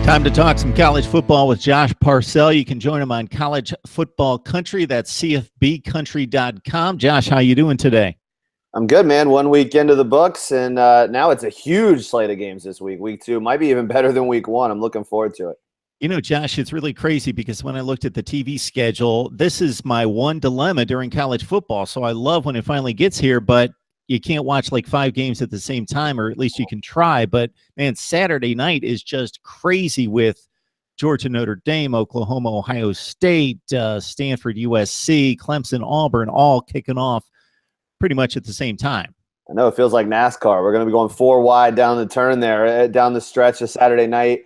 Time to talk some college football with Josh Parcell. You can join him on College Football Country. That's cfbcountry.com. Josh, how you doing today? I'm good, man. 1 week into the books, and now it's a huge slate of games this week. Week 2 might be even better than week 1. I'm looking forward to it. You know, Josh, it's really crazy because when I looked at the TV schedule, this is my one dilemma during college football. So I love when it finally gets here, but you can't watch like 5 games at the same time, or at least you can try. But, man, Saturday night is just crazy with Georgia, Notre Dame, Oklahoma, Ohio State, Stanford, USC, Clemson, Auburn, all kicking off pretty much at the same time. I know it feels like NASCAR. We're going to be going 4 wide down the turn there, down the stretch of Saturday night.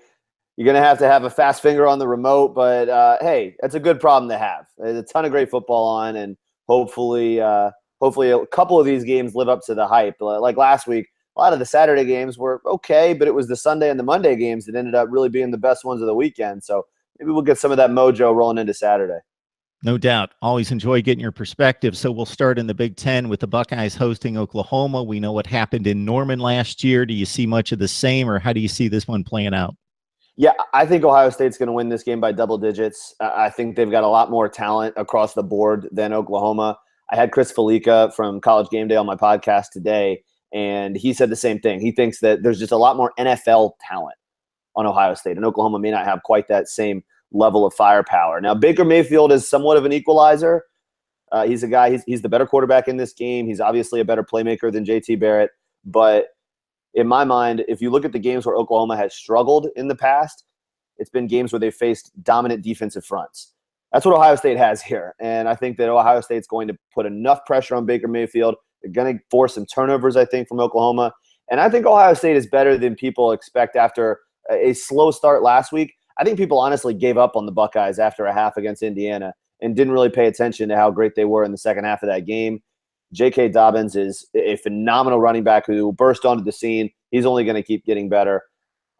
You're going to have a fast finger on the remote, but, hey, that's a good problem to have. There's a ton of great football on, and hopefully a couple of these games live up to the hype. Like last week, a lot of the Saturday games were okay, but it was the Sunday and the Monday games that ended up really being the best ones of the weekend. So maybe we'll get some of that mojo rolling into Saturday. No doubt. Always enjoy getting your perspective. So we'll start in the Big Ten with the Buckeyes hosting Oklahoma. We know what happened in Norman last year. Do you see much of the same, or how do you see this one playing out? Yeah, I think Ohio State's going to win this game by double digits. I think they've got a lot more talent across the board than Oklahoma. I had Chris Felica from College Game Day on my podcast today, and he said the same thing. He thinks that there's just a lot more NFL talent on Ohio State, and Oklahoma may not have quite that same level of firepower. Now, Baker Mayfield is somewhat of an equalizer. He's a guy, he's the better quarterback in this game. He's obviously a better playmaker than JT Barrett, but in my mind, if you look at the games where Oklahoma has struggled in the past, it's been games where they faced dominant defensive fronts. That's what Ohio State has here. And I think that Ohio State's going to put enough pressure on Baker Mayfield. They're going to force some turnovers, I think, from Oklahoma. And I think Ohio State is better than people expect after a slow start last week. I think people honestly gave up on the Buckeyes after a half against Indiana and didn't really pay attention to how great they were in the second half of that game. J.K. Dobbins is a phenomenal running back who burst onto the scene. He's only going to keep getting better.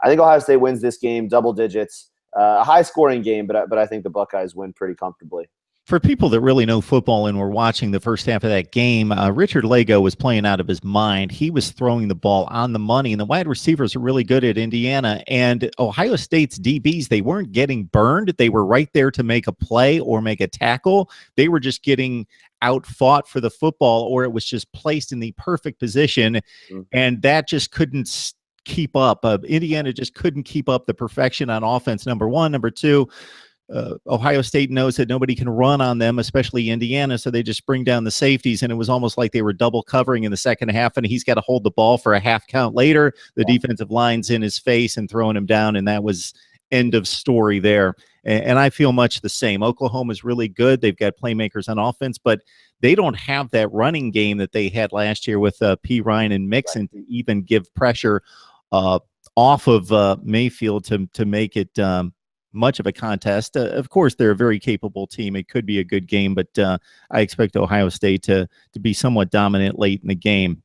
I think Ohio State wins this game, double digits. A high-scoring game, but I think the Buckeyes win pretty comfortably. For people that really know football and were watching the first half of that game, Richard Lago was playing out of his mind. He was throwing the ball on the money, and the wide receivers are really good at Indiana. And Ohio State's DBs, they weren't getting burned. They were right there to make a play or make a tackle. They were just getting out-fought for the football, or it was just placed in the perfect position, and that just couldn't keep up. Indiana just couldn't keep up the perfection on offense, number one. Number two, Ohio State knows that nobody can run on them, especially Indiana, so they just bring down the safeties, and it was almost like they were double covering in the second half, and he's got to hold the ball for a half count later. The defensive line's in his face and throwing him down, and that was end of story there. And I feel much the same. Oklahoma's really good. They've got playmakers on offense, but they don't have that running game that they had last year with P. Ryan and Mixon to even give pressure off of Mayfield to make it much of a contest. Of course, they're a very capable team. It could be a good game, but I expect Ohio State to be somewhat dominant late in the game.